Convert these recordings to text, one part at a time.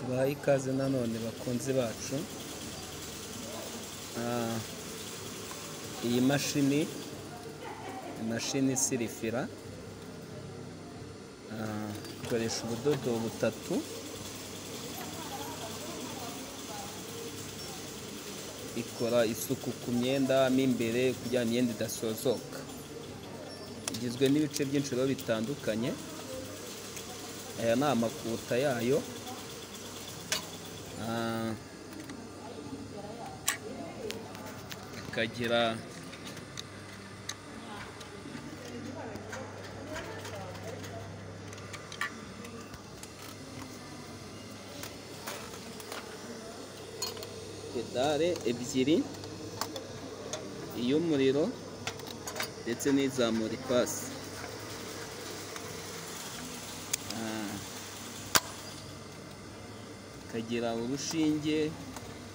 tubahaye ikaze nanone bakunzi bacu. Iyi imashini sirifira ikoresha ubudodo butatu, ikora isuku ku myenda mo imbere kugira ngo imyenda idasozoka. Igizwe n'ibice byinshi bitandukanye. Aya ni amakuta yayo, ikagira pedale ebyiri, iy'umuriro ndetse n'izamura ipasi. Ikagira urushinge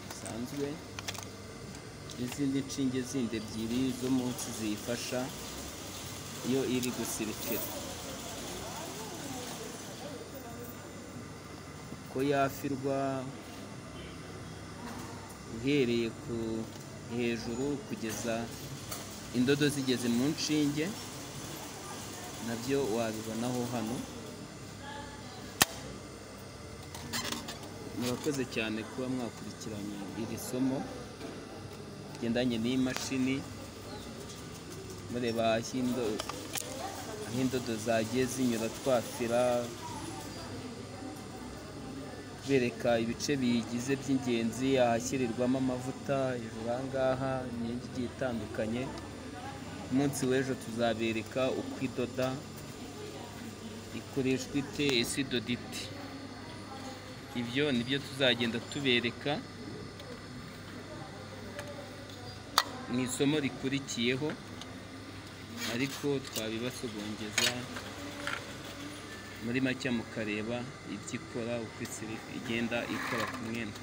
rusanzwe n'izindi nshinge zindi ebyiri zo munsi ziyifasha iyo iri gusirikira. Uko yafirwa uhereye ku hejuru kugeza indodo zigeze mu nshinge, nabyo wabibonaho hano. Murakoze cyane kuba mwakurikiranye iri somo rigendanye n'iyi mashini, mureba aho indodo zagiye zinyura twafira, bereka ibice biyigize by'ingenzi, ahashyirirwamo amavuta hejuru aha ngaha, imyenge igiye itandukanye. Ku munsi w'ejo tuzabereka uko idoda, ikoreshwa ite, ese idoda ite. Ibyo nibyo tuzagenda tubereka mu isomo rikurikiyeho, ariko twabibasogongeza muri make mukareba ibyo ikora, uko igenda ikora ku mwenda.